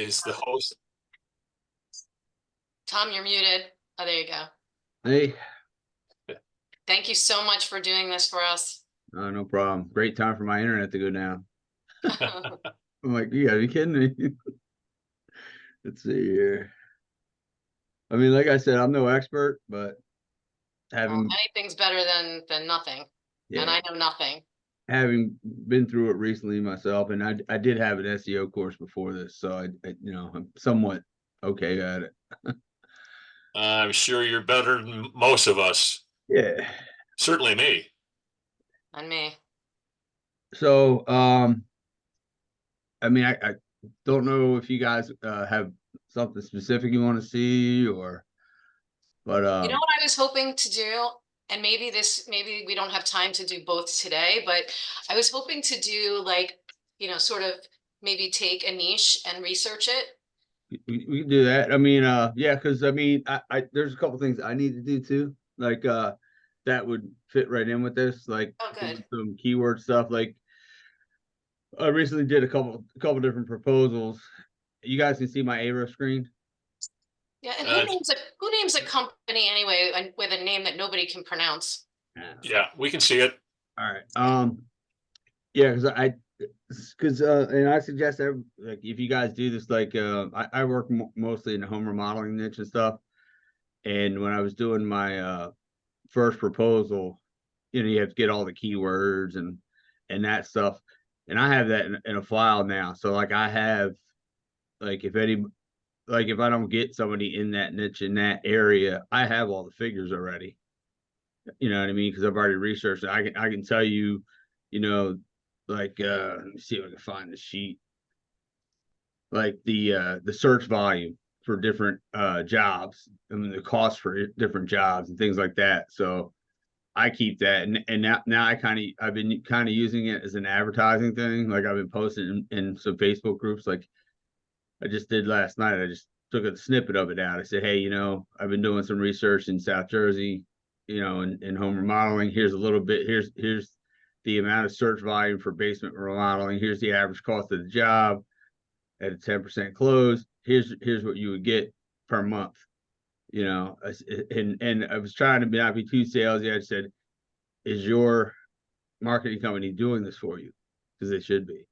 is the host. Tom, you're muted. Oh, there you go. Hey, Thank you so much for doing this for us. no problem. Great time for my internet to go down. I'm like, you gotta be kidding me. Let's see here. I mean, like I said, I'm no expert, but having anything's better than nothing. yeah, and I know nothing. having been through it recently myself, and I did have an SEO course before this, so I I'm somewhat okay at it. I'm sure you're better than most of us. Yeah. Certainly me. And me. So, I mean, I don't know if you guys have something specific you want to see, or, but You know what I was hoping to do, and maybe we don't have time to do both today, but I was hoping to do like, sort of maybe take a niche and research it. we can do that. I mean, yeah, because I mean, I there's a couple things I need to do too, like that would fit right in with this, like Oh, good. some keyword stuff. Like I recently did a couple different proposals. You guys can see my Ahrefs screen. Yeah, and who names a company anyway with a name that nobody can pronounce? Yeah, we can see it. All right. Yeah, because and I suggest that, like, if you guys do this, like I work mostly in the home remodeling niche and stuff, and when I was doing my first proposal, you have to get all the keywords and that stuff, and I have that in a file now. So like I have, like, if I don't get somebody in that niche in that area, I have all the figures already. You know what I mean? Because I've already researched it. I can tell you, like let me see if I can find the sheet. Like the search volume for different jobs, I mean the cost for different jobs and things like that. So I keep that, and now I've been kind of using it as an advertising thing. Like I've been posting in some Facebook groups, like I just did last night. I just took a snippet of it out. I said, hey, I've been doing some research in South Jersey, in home remodeling. Here's a little bit. Here's the amount of search volume for basement remodeling. Here's the average cost of the job at a 10% close. Here's what you would get per month. And I was trying to not be too salesy. I said, is your marketing company doing this for you? Because they should be.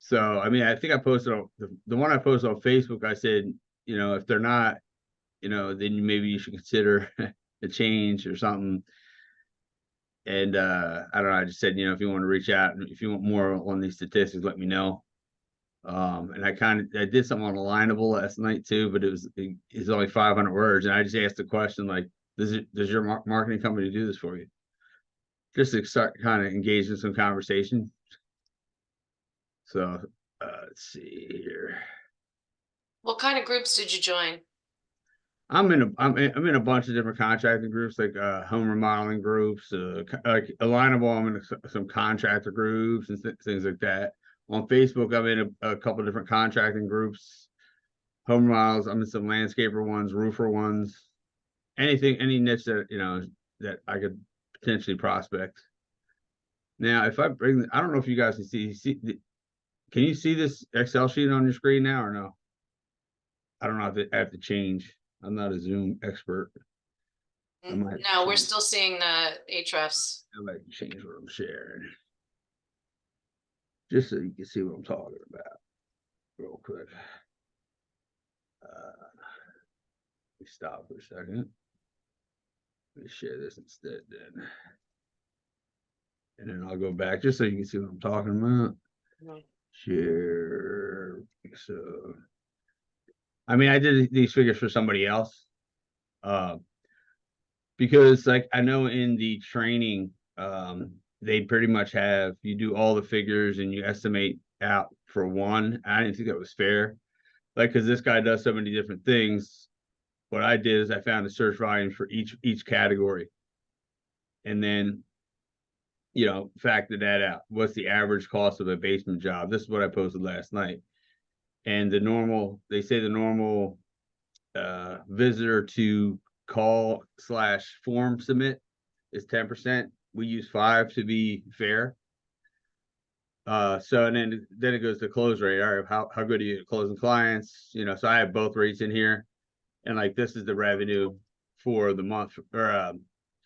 So I mean, I think I posted on the one I posted on Facebook. I said, if they're not, then maybe you should consider a change or something. And I don't know. I just said, if you want to reach out and if you want more on these statistics, let me know. And I did something on Alignable last night too, but it's only 500 words, and I just asked the question like, does your marketing company do this for you? Just to start kind of engaging some conversation. So let's see here. What kind of groups did you join? I'm in a bunch of different contracting groups, like home remodeling groups, like Alignable. I'm in some contractor groups and things like that. On Facebook, I'm in a couple different contracting groups, home remodels. I'm in some landscaper ones, roofer ones, any niche that that I could potentially prospect. Now, if I don't know if you guys can can you see this Excel sheet on your screen now or no? I don't know if I have to change. I'm not a Zoom expert. No, we're still seeing the Ahrefs. I might change what I'm sharing, just so you can see what I'm talking about real quick. Let me stop for a second. Let me share this instead then. And then I'll go back just so you can see what I'm talking about. Share. So, I mean, I did these figures for somebody else. Because like I know in the training, they pretty much have you do all the figures and you estimate out for one. I didn't think that was fair. Like, because this guy does so many different things. What I did is I found the search volumes for each category. And then, factor that out. What's the average cost of a basement job? This is what I posted last night. And they say the normal visitor to call/form submit is 10%. We use 5 to be fair. So and then it goes to close rate. All right, how good are you at closing clients? You know, so I have both rates in here, and like this is the revenue for the month, or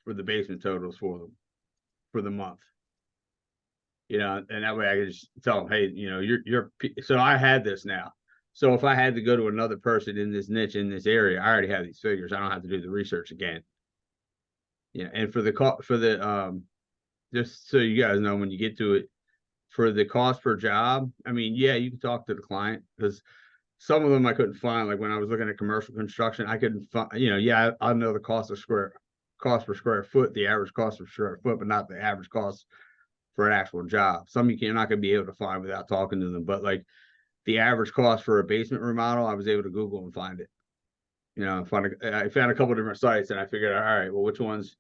for the basement totals for the month. You know, and that way I can just tell them, hey, you know, so I had this now. So if I had to go to another person in this niche in this area, I already have these figures. I don't have to do the research again. Yeah, and for the just so you guys know when you get to it, for the cost per job, I mean, yeah, you can talk to the client because some of them I couldn't find. Like when I was looking at commercial construction, I couldn't find, you know, yeah, I know the cost per square foot, the average cost per square foot, but not the average cost for an actual job. Some you're not going to be able to find without talking to them, but like the average cost for a basement remodel, I was able to Google and find it. You know, I found a couple different sites and I figured, all right, well, which ones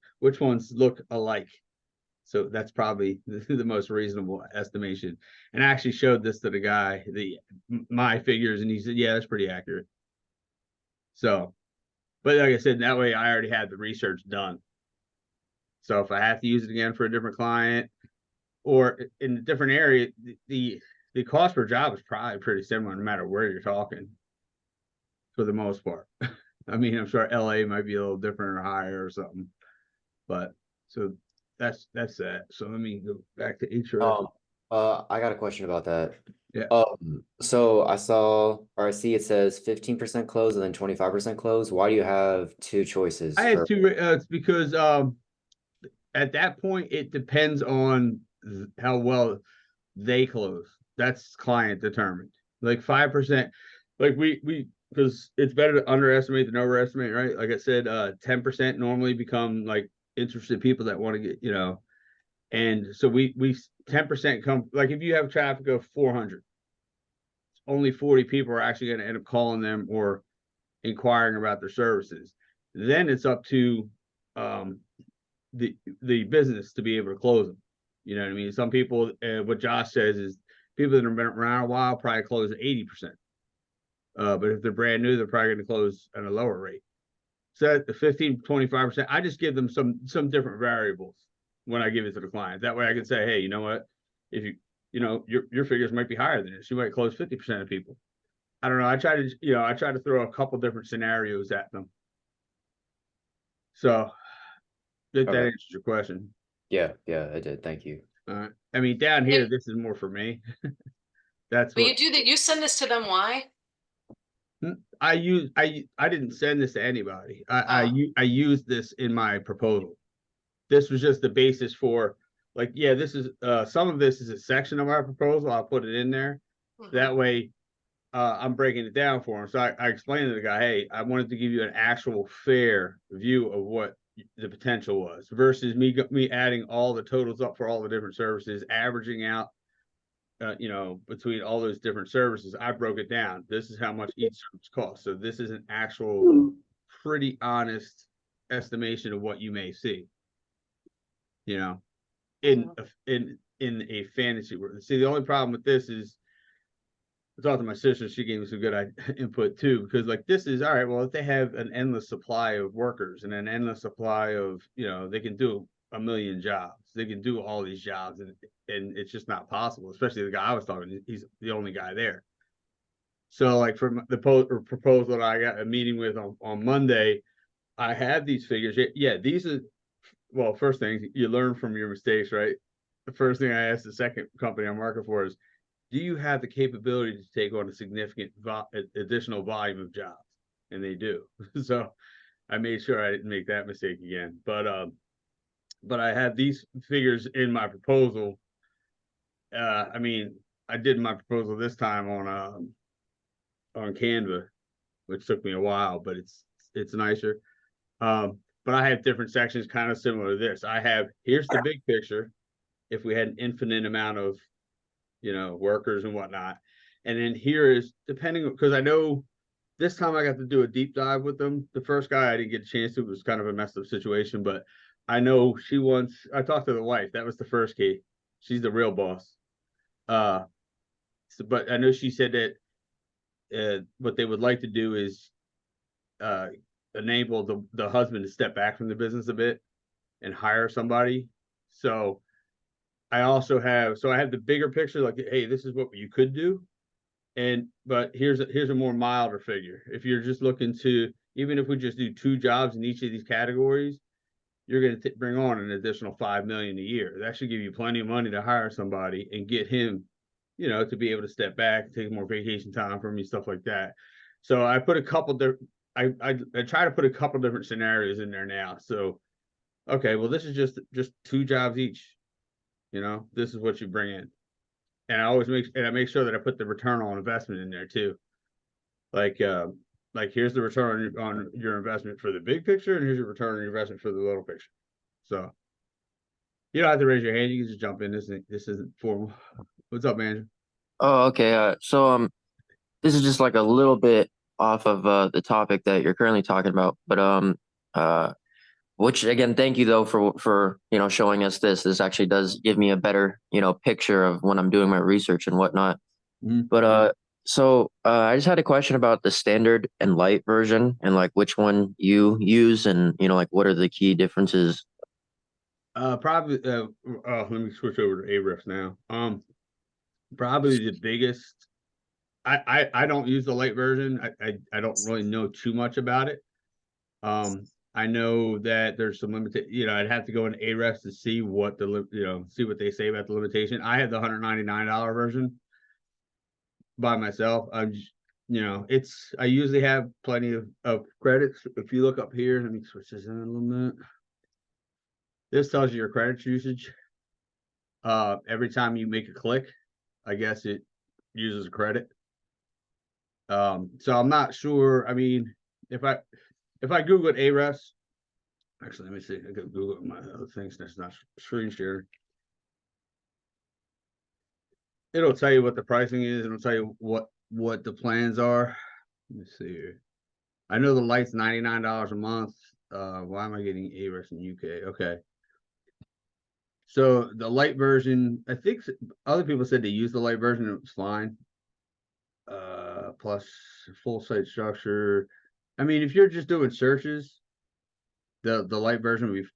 look alike? So that's probably the most reasonable estimation. And I actually showed this to the guy, my figures, and he said, yeah, that's pretty accurate. So, but like I said, that way I already had the research done. So if I have to use it again for a different client or in a different area, the cost per job is probably pretty similar no matter where you're talking for the most part. I mean, I'm sure LA might be a little different or higher or something, but so that's that. So let me go back to Ahrefs. I got a question about that. Yeah. So I saw, or I see it says 15% close and then 25% close. Why do you have two choices? I had two. It's because at that point it depends on how well they close. That's client determined. Like 5%, like we because it's better to underestimate than overestimate, right? Like I said, 10% normally become like interested people that want to get, you know, and so we 10% come, like if you have traffic of 400, only 40 people are actually going to end up calling them or inquiring about their services. Then it's up to the business to be able to close them. You know what I mean? Some people, what Josh says is people that have been around a while probably close at 80%. But if they're brand new, they're probably going to close at a lower rate. So at the 15, 25%, I just give them some different variables when I give it to the client. That way I can say, hey, you know what? If you know, your figures might be higher than this. You might close 50% of people. I don't know. I try to throw a couple different scenarios at them. So that Okay. answers your question. Yeah, I did. Thank you. All right. I mean, down here, this is more for me. That's But what you do that, you send this to them, why? I didn't send this to anybody. I used this in my proposal. This was just the basis for, like, yeah, this is some of this is a section of our proposal. I'll put it in there. That way I'm breaking it down for him. So I explained to the guy, hey, I wanted to give you an actual fair view of what the potential was versus me adding all the totals up for all the different services, averaging out, you know, between all those different services. I broke it down. This is how much each service costs. So this is an actual pretty honest estimation of what you may see, you know, in a fantasy world. See, the only problem with this is I talked to my sister, she gave me some good input too, because like this is all right. Well, if they have an endless supply of workers and an endless supply of, you know, they can do a million jobs, they can do all these jobs, and it's just not possible. Especially the guy I was talking to, he's the only guy there. So like from the proposal that I got a meeting with on Monday, I had these figures. Yeah, these are, well, first thing you learn from your mistakes, right? The first thing I asked the second company I'm working for is, do you have the capability to take on a significant additional volume of jobs? And they do. So I made sure I didn't make that mistake again. But I had these figures in my proposal. I mean, I did my proposal this time on Canva, which took me a while, but it's nicer. But I have different sections kind of similar to this. I have, here's the big picture. If we had an infinite amount of, you know, workers and whatnot. And then here is depending, because I know this time I got to do a deep dive with them. The first guy I didn't get a chance to, it was kind of a messed up situation, but I know she wants, I talked to the wife. That was the first key. She's the real boss. But I know she said that what they would like to do is enable the husband to step back from the business a bit and hire somebody. So I also have, so I have the bigger picture, like, hey, this is what you could do. But here's a more milder figure. If you're just looking to, even if we just do 2 jobs in each of these categories, you're going to bring on an additional 5 million a year. That should give you plenty of money to hire somebody and get him, to be able to step back, take more vacation time from you, stuff like that. So I put a couple different, I try to put a couple different scenarios in there now. So, okay, well, this is just 2 jobs each. This is what you bring in. And I make sure that I put the return on investment in there too. Like here's the return on your investment for the big picture, and here's your return on your investment for the little picture. So you don't have to raise your hand. You can just jump in. This isn't formal. What's up, Andrew? Oh, okay. This is just like a little bit off of the topic that you're currently talking about, but uh, which again, thank you though for showing us this. This actually does give me a better picture of when I'm doing my research and whatnot. Mhm. But I just had a question about the standard and light version and like which one you use and like what are the key differences? Probably. Let me switch over to Ahrefs now. Probably the biggest. I don't use the light version. I don't really know too much about it. I know that there's some limited, I'd have to go into Ahrefs to see what see what they say about the limitation. I have the $199 version by myself. I usually have plenty of credits. If you look up here, let me switch this in a little bit. This tells you your credits usage. Every time you make a click, I guess it uses a credit. So I'm not sure. I mean, if I Google Ahrefs, actually, let me see. I could Google my other things. That's not screen share. It'll tell you what the pricing is. It'll tell you what the plans are. Let me see here. I know the light's $99 a month. Why am I getting Ahrefs in UK? Okay. So the light version, I think other people said they use the light version. It was fine. Plus full site structure. I mean, if you're just doing searches, the light version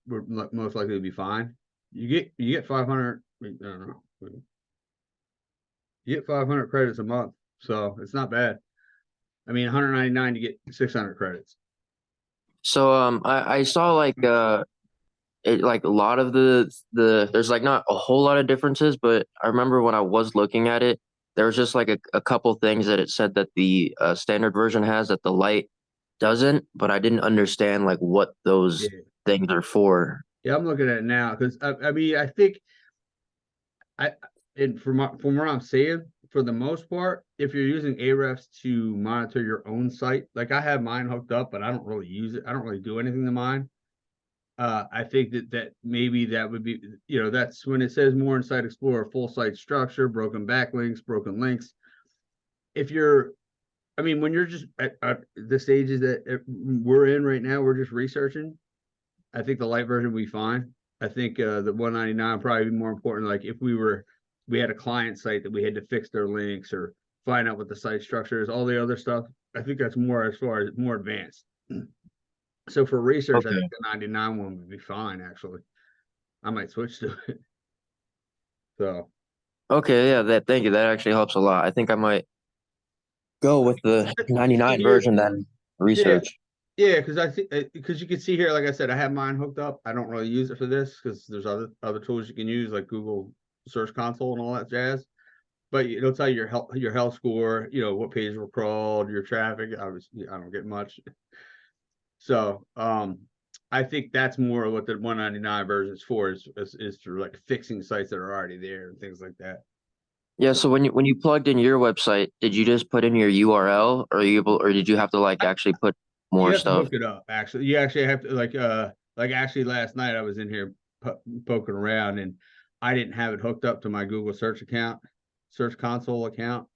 would most likely be fine. You get 500. I don't know. You get 500 credits a month, so it's not bad. I mean, 199 to get 600 credits. So I saw like like a lot of there's like not a whole lot of differences, but I remember when I was looking at it, there was just like a couple things that it said that the standard version has that the light doesn't, but I didn't understand like what those Yeah. things are for. Yeah, I'm looking at it now because I mean, I think and from what I'm saying, for the most part, if you're using Ahrefs to monitor your own site, like I have mine hooked up, but I don't really use it. I don't really do anything to mine. I think that maybe that would be, that's when it says more in Site Explorer, full site structure, broken backlinks, broken links. If you're, I mean, when you're just at the stages that we're in right now, we're just researching. I think the light version would be fine. I think the 199 probably be more important. Like if we had a client site that we had to fix their links or find out what the site structure is, all the other stuff. I think that's more as far as more advanced. So for research, I Okay. think the 99 one would be fine. Actually, I might switch to it. So Okay, yeah, thank you. That actually helps a lot. I think I might go with the 99 here, version then yeah, research. yeah, because I think because you can see here, like I said, I have mine hooked up. I don't really use it for this because there's other tools you can use like Google Search Console and all that jazz. But it'll tell you your health score, what pages were crawled, your traffic. Obviously, I don't get much. So I think that's more what the 199 version is for, is for like fixing sites that are already there and things like that. Yeah, so when you plugged in your website, did you just put in your URL or or did you have to like actually put You more have to stuff? hook it up. Actually, you actually have to like actually last night I was in here poking around and I didn't have it hooked up to my Google Search Console account.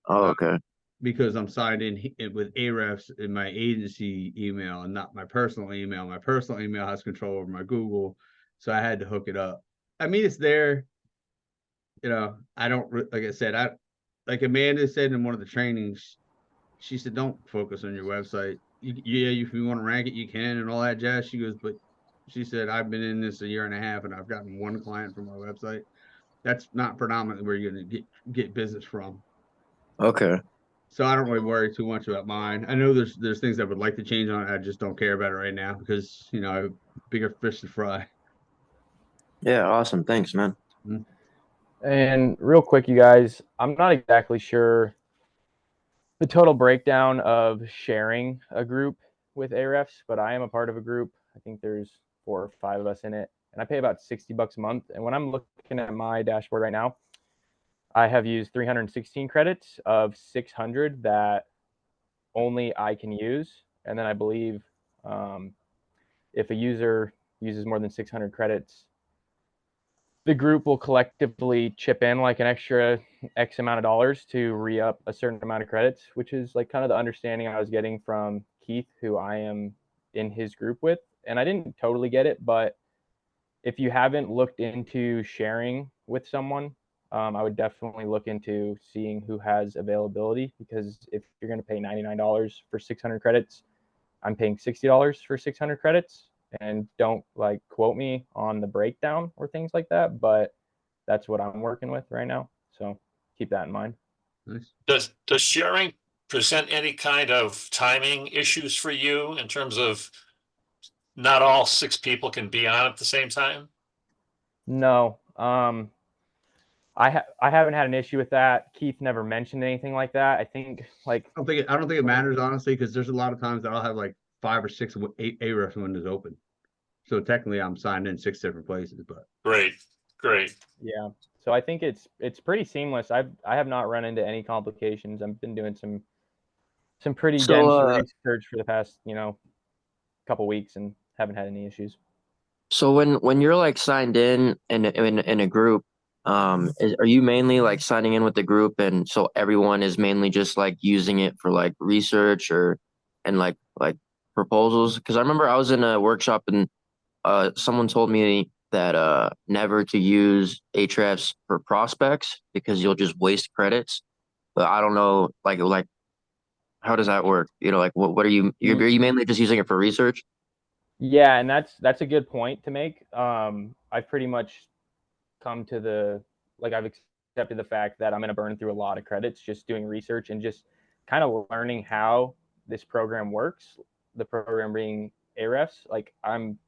Oh, Uh, okay. because I'm signed in with Ahrefs in my agency email and not my personal email. My personal email has control over my Google, so I had to hook it up. I mean, it's there. I don't like I said. Like Amanda said in one of the trainings. She said, "Don't focus on your website. Yeah, if you want to rank it, you can, and all that jazz." She goes, "But She said, I've been in this a year and a half and I've gotten one client from our website. That's not predominantly where you're going to get business from. Okay. So I don't really worry too much about mine. I know there's things I would like to change on it. I just don't care about it right now because, you know, I have bigger fish to fry. Yeah, awesome. Thanks, man. And real quick, you guys, I'm not exactly sure the total breakdown of sharing a group with Ahrefs, but I am a part of a group. I think there's 4 or 5 of us in it, and I pay about $60 a month. And when I'm looking at my dashboard right now, I have used 316 credits of 600 that only I can use. And then I believe if a user uses more than 600 credits, the group will collectively chip in like an extra X amount of dollars to re-up a certain amount of credits, which is like kind of the understanding I was getting from Keith, who I am in his group with. And I didn't totally get it, but if you haven't looked into sharing with someone, I would definitely look into seeing who has availability, because if you're going to pay $99 for 600 credits, I'm paying $60 for 600 credits. And don't like quote me on the breakdown or things like that, but that's what I'm working with right now. So keep that in mind. Nice. Does sharing present any kind of timing issues for you in terms of not all 6 people can be on at the same time? No, I haven't had an issue with that. Keith never mentioned anything like that. I think like I don't think it matters, honestly, because there's a lot of times that I'll have like 5 or 6 Ahrefs windows open. So technically I'm signed in 6 different places, but Great. yeah. So I think it's pretty seamless. I have not run into any complications. I've been doing some pretty dense research for the past, couple weeks and haven't had any issues. So when you're like signed in a group, are you mainly like signing in with the group, and so everyone is mainly just like using it for like research and like proposals? Because I remember I was in a workshop and someone told me that never to use Ahrefs for prospects because you'll just waste credits. But I don't know, like how does that work? Like what are are you mainly just using it for research? Yeah, and that's a good point to make. I've pretty much come to I've accepted the fact that I'm going to burn through a lot of credits just doing research and just kind of learning how this program works. The program being Ahrefs, like I'm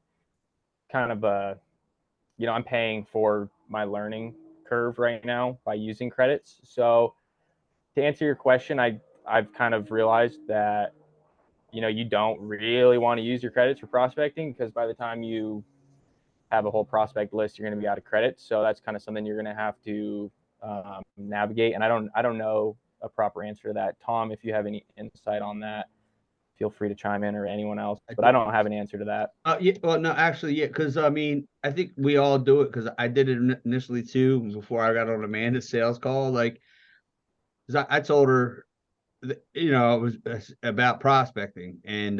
kind of I'm paying for my learning curve right now by using credits. So to answer your question, I've kind of realized that you don't really want to use your credits for prospecting, because by the time you have a whole prospect list, you're going to be out of credits. So that's kind of something you're going to have to navigate. And I don't know a proper answer to that. Tom, if you have any insight on that, feel free to chime in, or anyone else. But I don't have an answer to that. yeah, well, no, actually, yeah, because I mean, I think we all do it because I did it initially too before I got on Amanda's sales call. Like, because I told her that, it was about prospecting and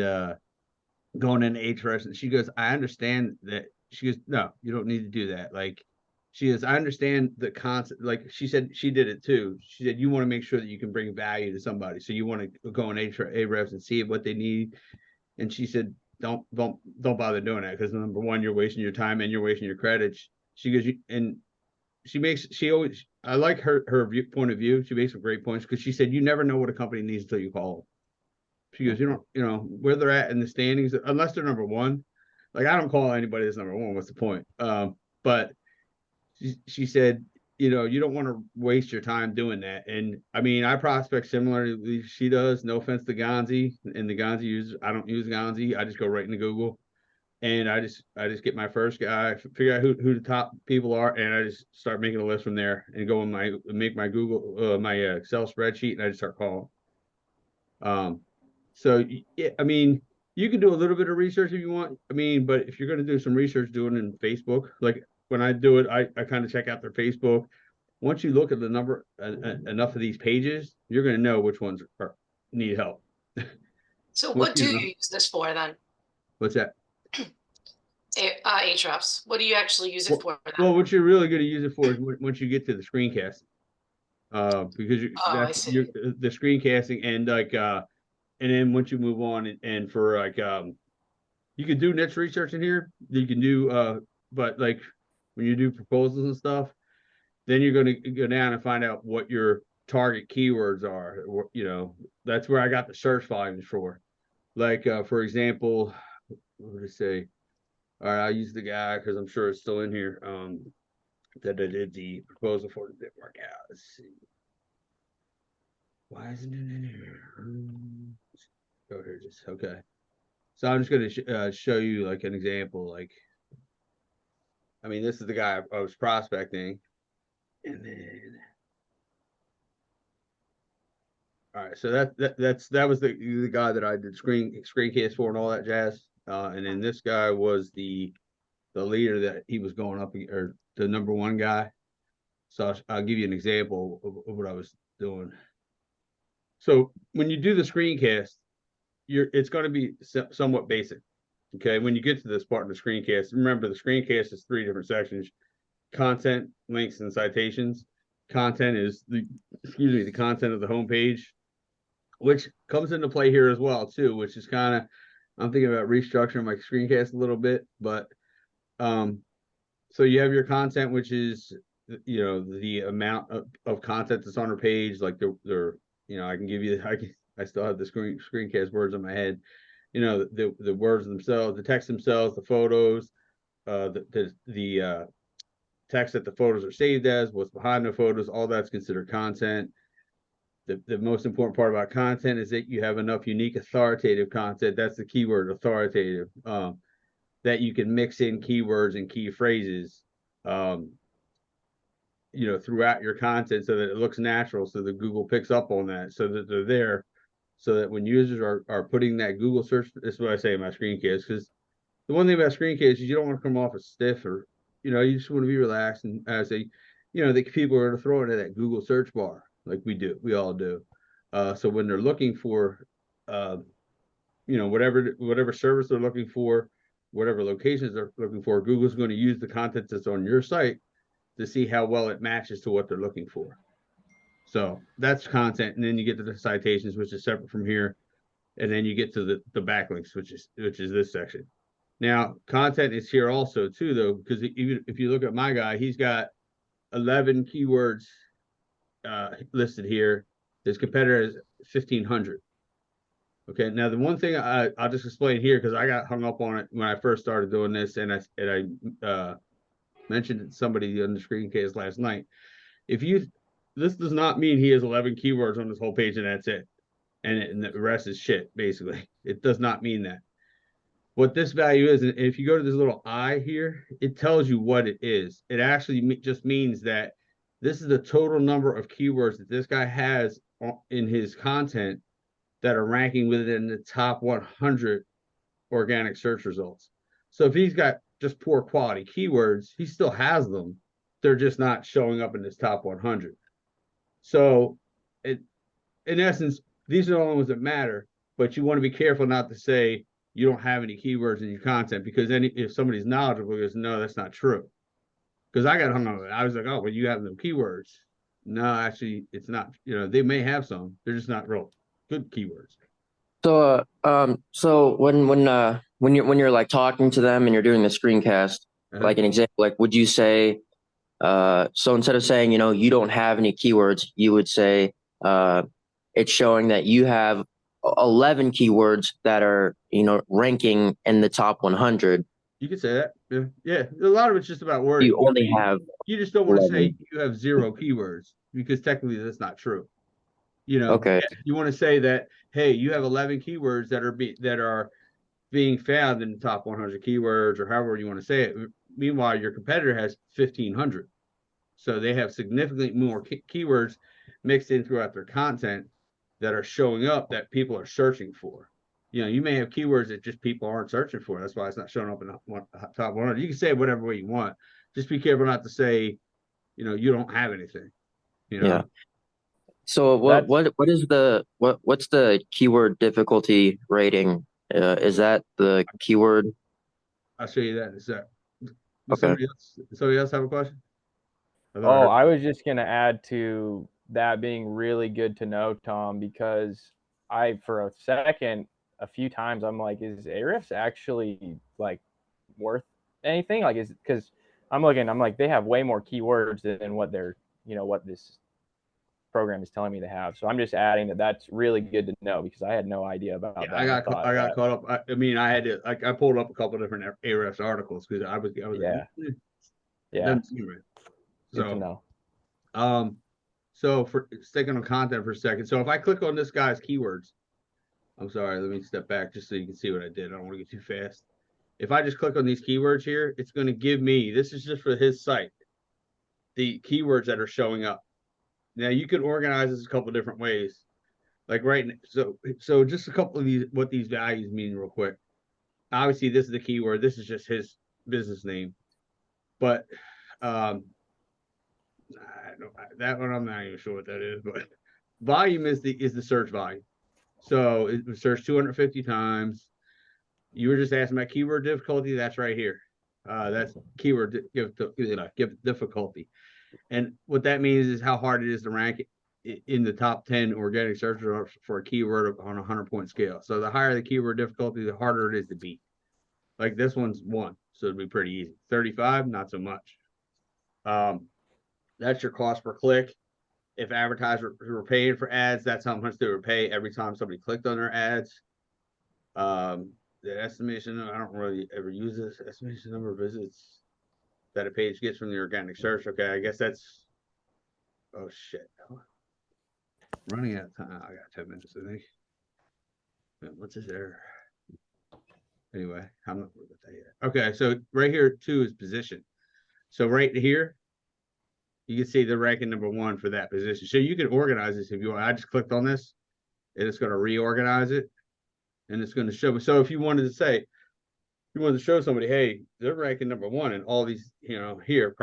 going into Ahrefs, and she goes, I understand that. She goes, no, you don't need to do that. Like, she goes, I understand the concept. Like she said, she did it too. She said, you want to make sure that you can bring value to somebody, so you want to go in Ahrefs and see what they need. And she said, don't bother doing that, because number one, you're wasting your time and you're wasting your credits. She goes, and she always, I like her point of view. She makes some great points, because she said you never know what a company needs until you call them. She goes, you don't, where they're at in the standings, unless they're number one. Like, I don't call anybody that's number one. What's the point? But she said, you don't want to waste your time doing that. And I mean, I prospect similarly she does. No offense to Gonzi and the Gonzi users. I don't use Gonzi. I just go right into Google, and I just get my first guy, figure out who the top people are, and I just start making a list from there and go in make my Google my Excel spreadsheet, and I just start calling. So yeah, I mean, you can do a little bit of research if you want. I mean, but if you're going to do some research, do it in Facebook. Like when I do it, I kind of check out their Facebook. Once you look at the number enough of these pages, you're going to know which ones need help. So what do you use this for then? What's that? Ahrefs. What do you actually use it for? Well, what you're really going to use it for is once you get to the screencast, because the screencasting, and like and then once you move on and for like you can do niche research in here. You can do, but like when you do proposals and stuff, then you're going to go down and find out what your target keywords are. You know, that's where I got the search volumes for. Like, for example, what would I say? All right, I'll use the guy because I'm sure it's still in here. That I did the proposal for, it didn't work out. Let's see. Why isn't it in here? Go here, just okay. So I'm just gonna show you like an example. Like, I mean, this is the guy I was prospecting, and then, all right. So that was the guy that I did screencast for and all that jazz. And then this guy was the leader that he was going up, or the #1 guy. So I'll give you an example of what I was doing. So when you do the screencast, it's going to be somewhat basic. Okay, when you get to this part of the screencast, remember the screencast is 3 different sections: content, links, and citations. Content is the content of the homepage, which comes into play here as well too, which is kind of, I'm thinking about restructuring my screencast a little bit, but so you have your content, which is, you know, the amount of content that's on our page, like the you know, I can give you, I still have the screencast words in my head, you know, the words themselves, the text themselves, the photos, the text that the photos are saved as, what's behind the photos, all that's considered content. The most important part about content is that you have enough unique authoritative content. That's the keyword, authoritative, that you can mix in keywords and key phrases, you know, throughout your content so that it looks natural, so that Google picks up on that, so that they're there, so that when users are putting that Google search, this is what I say in my screencast, because the one thing about screencast is you don't want to come off as stiff, or, you know, you just want to be relaxed. And as a, you know, the people are going to throw into that Google search bar like we all do. So when they're looking for, you know, whatever service they're looking for, whatever locations they're looking for, Google's going to use the content that's on your site to see how well it matches to what they're looking for. So that's content, and then you get to the citations, which is separate from here, and then you get to the backlinks, which is this section. Now, content is here also too, though, because even if you look at my guy, he's got 11 keywords listed here. His competitor is 1,500. Okay, now the one thing I'll just explain here, because I got hung up on it when I first started doing this, and I mentioned it to somebody on the screencast last night. This does not mean he has 11 keywords on this whole page and that's it, and the rest is shit. Basically, it does not mean that. What this value is, and if you go to this little I here, it tells you what it is. It actually just means that this is the total number of keywords that this guy has in his content that are ranking within the top 100 organic search results. So if he's got just poor quality keywords, he still has them. They're just not showing up in his top 100. So in essence, these are the only ones that matter, but you want to be careful not to say you don't have any keywords in your content, because then if somebody's knowledgeable, goes, no, that's not true. Because I got hung up on it. I was like, oh, well, you have no keywords. No, actually, it's not. You know, they may have some. They're just not real good keywords. So when you're like talking to them and you're doing the screencast, like an example, like would you say, so instead of saying, you know, you don't have any keywords, you would say, it's showing that you have 11 keywords that are, you know, ranking in the top 100. You could say that. Yeah. Yeah. A lot of it's just about wording. You only have, You just don't want to 11. say you have 0 keywords, because technically that's not true. You know, Okay. you want to say that, hey, you have 11 keywords that are being found in the top 100 keywords, or however you want to say it. Meanwhile, your competitor has 1,500. So they have significantly more keywords mixed in throughout their content that are showing up that people are searching for. You know, you may have keywords that just people aren't searching for. That's why it's not showing up in the top 100. You can say it whatever way you want. Just be careful not to say, you know, you don't have anything. You know? Yeah. So what's the keyword difficulty rating? Is that the keyword? I'll show you that in a sec. Okay. Somebody else have a question? Oh, I was just going to add to that being really good to know, Tom, because for a second, a few times I'm like, is Ahrefs actually like worth anything? Like, is because I'm like, they have way more keywords than what they're, what this program is telling me to have. So I'm just adding that. That's really good to know because I had no idea about Yeah, that. I got caught up. I mean, I had to I pulled up a couple different Ahrefs articles because I was Yeah. like, Yeah. doesn't seem right. Good to So know. so for sticking on content for a second. So if I click on this guy's keywords, I'm sorry, let me step back just so you can see what I did. I don't want to get too fast. If I just click on these keywords here, it's going to give me, this is just for his site, the keywords that are showing up. Now you can organize this a couple different ways. Like so just a couple of these, what these values mean real quick. Obviously this is the keyword. This is just his business name, but that one I'm not even sure what that is, but volume is the search volume. So it was searched 250 times. You were just asking about keyword difficulty. That's right here. That's keyword give difficulty. And what that means is how hard it is to rank in the top 10 organic search results for a keyword on a 100-point scale. So the higher the keyword difficulty, the harder it is to beat. Like this one's 1, so it'd be pretty easy. 35, not so much. That's your cost per click. If advertisers were paying for ads, that's how much they would pay every time somebody clicked on their ads. The estimation, I don't really ever use this estimation number of visits that a page gets from the organic search. Okay, I guess that's, oh shit. Running out of time. I got 10 minutes, I think. What's this error? Anyway, I'm not worried about that yet. Okay, so right here too is position. So right here, you can see the ranking number 1 for that position. So you can organize this if you want. I just clicked on this and it's going to reorganize it and it's going to show. So if you wanted to say, you wanted to show somebody, hey, they're ranking number 1 in all these, here,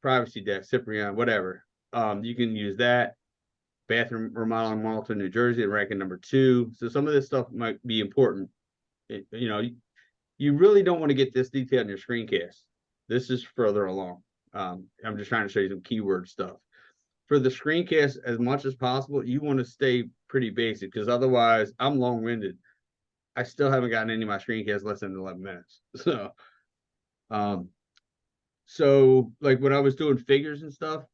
privacy desk, Cyprian, whatever. You can use that. Bathroom remodeling Malta, New Jersey, ranking number 2. So some of this stuff might be important. You really don't want to get this detailed in your screencast. This is further along. I'm just trying to show you some keyword stuff. For the screencast, as much as possible, you want to stay pretty basic because otherwise I'm long-winded. I still haven't gotten any of my screencasts less than 11 minutes. So like when I was doing figures and stuff,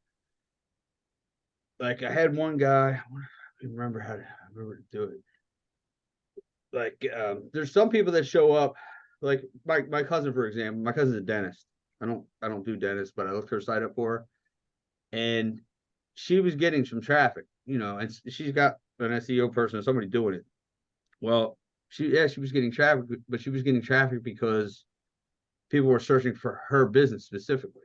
like I had one guy, I remember to do it. Like there's some people that show up, like my cousin, for example. My cousin's a dentist. I don't do dentists, but I looked her site up for her, and she was getting some traffic, and she's got an SEO person or somebody doing it. Well, she was getting traffic, but she was getting traffic because people were searching for her business specifically.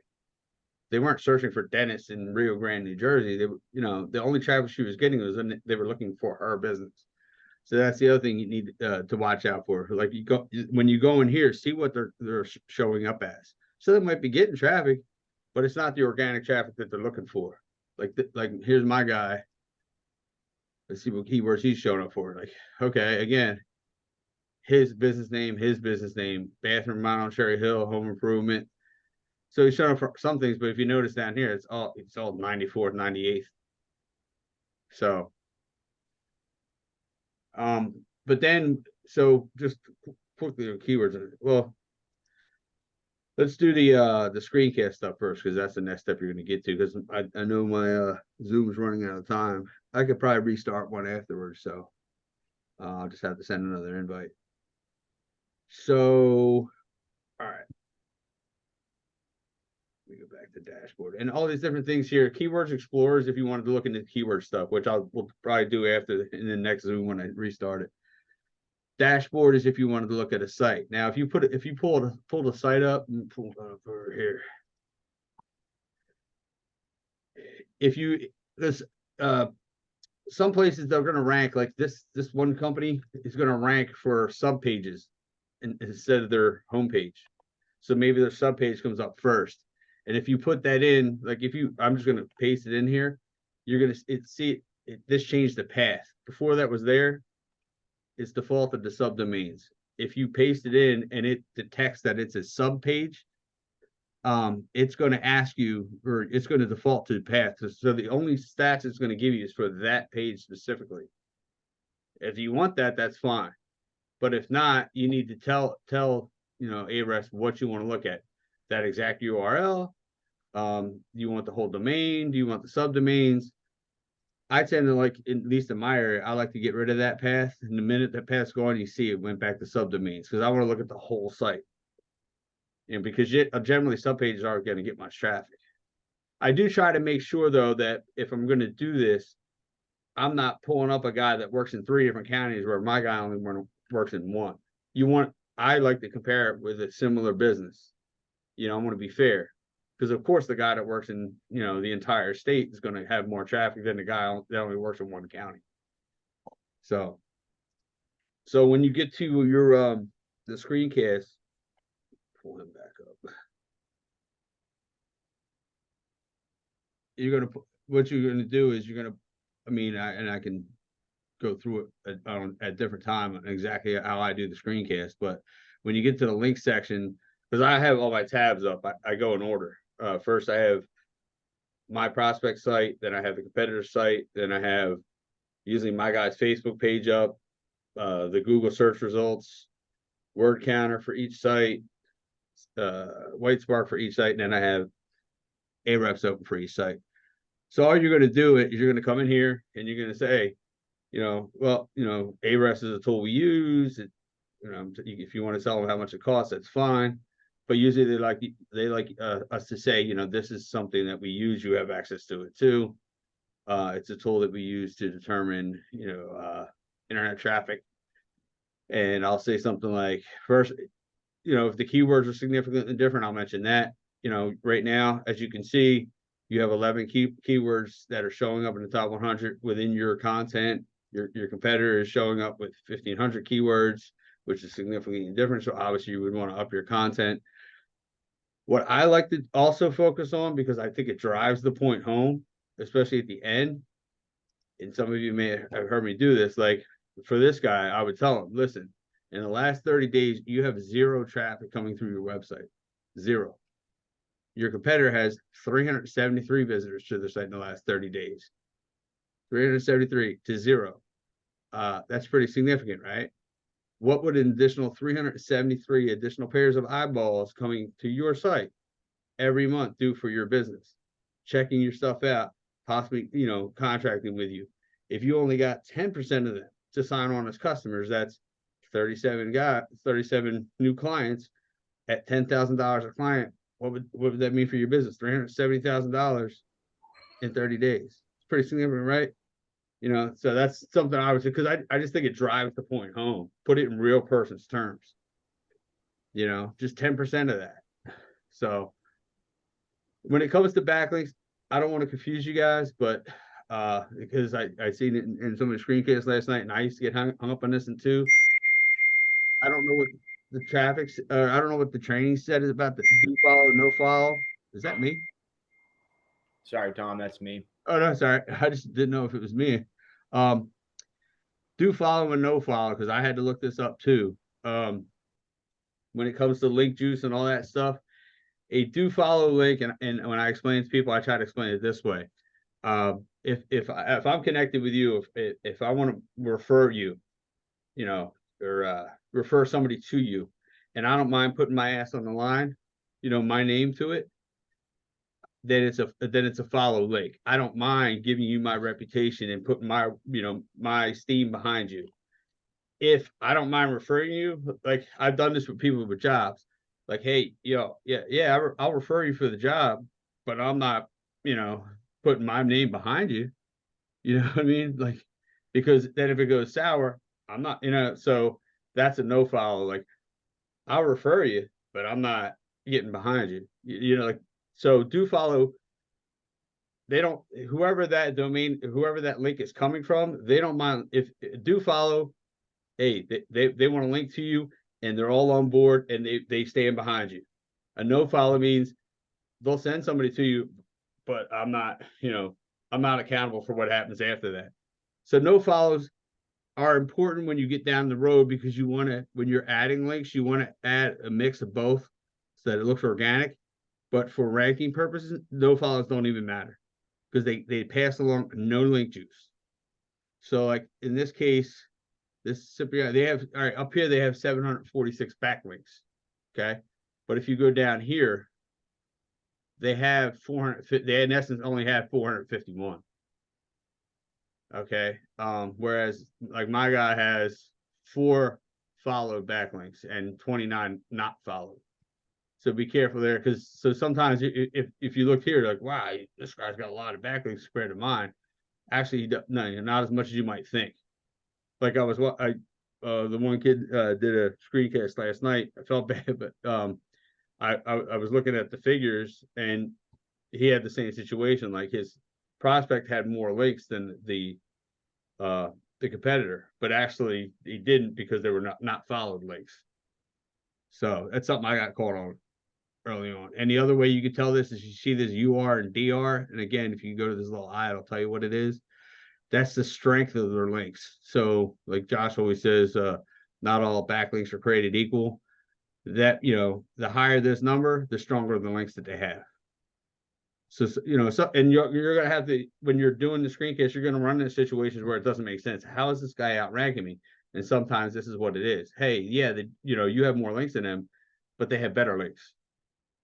They weren't searching for dentists in Rio Grande, New Jersey. They were, the only traffic she was getting was they were looking for her business. So that's the other thing you need to watch out for. Like when you go in here, see what they're showing up as. So they might be getting traffic, but it's not the organic traffic that they're looking for. Like here's my guy. Let's see what keywords he's showing up for. Like, okay, again, his business name, bathroom remodel on Cherry Hill, home improvement. So he's showing up for some things, but if you notice down here, it's all 94th, 98th. So but then, so just quickly the keywords. Well, let's do the screencast stuff first, because that's the next step you're going to get to, because I know my Zoom is running out of time. I could probably restart one afterwards, so I'll just have to send another invite. So, all right. We go back to dashboard and all these different things here. Keywords Explorers, if you wanted to look into keyword stuff, which we'll probably do after in the next Zoom when I restart it. Dashboard is if you wanted to look at a site. Now, if you pull the site up and pull it up over here. There's some places they're going to rank, like this one company is going to rank for sub pages instead of their homepage. So maybe their sub page comes up first. And if you put that in, like I'm just going to paste it in here, you're going to see this changed the path. Before that was there, it's defaulted to subdomains. If you paste it in and it detects that it's a sub page, it's going to ask you, or it's going to default to the path. So the only stats it's going to give you is for that page specifically. If you want that, that's fine. But if not, you need to tell Ahrefs what you want to look at. That exact URL. Do you want the whole domain? Do you want the subdomains? I tend to like, at least in my area, I like to get rid of that path. And the minute that path's gone, you see it went back to subdomains because I want to look at the whole site. And because generally subpages aren't going to get much traffic. I do try to make sure though that if I'm going to do this, I'm not pulling up a guy that works in 3 different counties where my guy only works in 1. I like to compare it with a similar business. I want to be fair. Because of course the guy that works in, the entire state is going to have more traffic than the guy that only works in 1 county. So when you get to your the screencast, pull him back up. What you're gonna do is I can go through it at different time on exactly how I do the screencast. But when you get to the link section, because I have all my tabs up, I go in order. First, I have my prospect site, then I have the competitor site, then I have usually my guy's Facebook page up, the Google search results, word counter for each site, White Spark for each site, and then I have Ahrefs open for each site. So all you're going to do is you're going to come in here and you're going to say, Ahrefs is a tool we use. If you want to tell them how much it costs, that's fine. But usually they like us to say, this is something that we use. You have access to it too. It's a tool that we use to determine, internet traffic. And I'll say something like, first, if the keywords are significantly different, I'll mention that. Right now, as you can see, you have 11 keywords that are showing up in the top 100 within your content. Your competitor is showing up with 1,500 keywords, which is significantly different. So obviously you would want to up your content. What I like to also focus on, because I think it drives the point home, especially at the end, and some of you may have heard me do this, like for this guy, I would tell him, listen, in the last 30 days, you have 0 traffic coming through your website. 0. Your competitor has 373 visitors to their site in the last 30 days. 373 to 0. That's pretty significant, right? What would an additional 373 additional pairs of eyeballs coming to your site every month do for your business? Checking your stuff out, possibly, contracting with you. If you only got 10% of them to sign on as customers, that's 37 new clients at $10,000 a client. What would that mean for your business? $370,000 in 30 days. It's pretty significant, right? So that's something I would say, because I just think it drives the point home. Put it in real person's terms. Just 10% of that. So when it comes to backlinks, I don't want to confuse you guys, but because I seen it in some of the screencasts last night, and I used to get hung up on this one too. I don't know what the I don't know what the training said is about the do follow, no follow. Is that me? Sorry, Tom, that's me. Oh no, sorry. I just didn't know if it was me. Do follow and no follow, because I had to look this up too. When it comes to link juice and all that stuff, a do follow link, and when I explain to people, I try to explain it this way. If I'm connected with you, if I want to refer you, or refer somebody to you, and I don't mind putting my ass on the line, my name to it, then it's a follow link. I don't mind giving you my reputation and putting my steam behind you. If I don't mind referring you, like I've done this with people with jobs, like, hey, I'll refer you for the job, but I'm not, putting my name behind you. You know what I mean? Like, because then if it goes sour, I'm not, so that's a no follow. Like, I'll refer you, but I'm not getting behind you. So do follow. They don't, whoever that link is coming from, they don't mind if do follow. Hey, they want to link to you and they're all on board and they stand behind you. A no follow means they'll send somebody to you, but I'm not accountable for what happens after that. So no follows are important when you get down the road, because when you're adding links, you want to add a mix of both so that it looks organic. But for ranking purposes, no follows don't even matter, because they pass along no link juice. So like in this case, This simply, they have, all right, up here, they have 746 backlinks. Okay. But if you go down here, they have 450, they in essence only have 451. Okay. Whereas like my guy has 4 followed backlinks and 29 not followed. So be careful there, because so sometimes if you look here, like, wow, this guy's got a lot of backlinks compared to mine. Actually, no, not as much as you might think. Like the one kid did a screencast last night. I felt bad, but I was looking at the figures, and he had the same situation. Like his prospect had more links than the competitor, but actually he didn't, because they were not followed links. So that's something I got caught on early on. And the other way you can tell this is you see this UR and DR. And again, if you go to this little eye, it'll tell you what it is. That's the strength of their links. So like Josh always says, not all backlinks are created equal. That, the higher this number, the stronger the links that they have. So, and you're going to have to, when you're doing the screencast, you're going to run into situations where it doesn't make sense. How is this guy outranking me? And sometimes this is what it is. Hey, yeah, you have more links than them, but they have better links.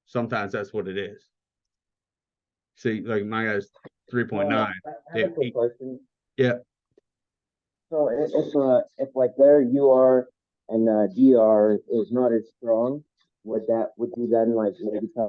Sometimes that's what it is. See, like my guy's 3.9. I have a quick question. Yeah. So if like their UR and DR is not as strong, would you then like maybe tell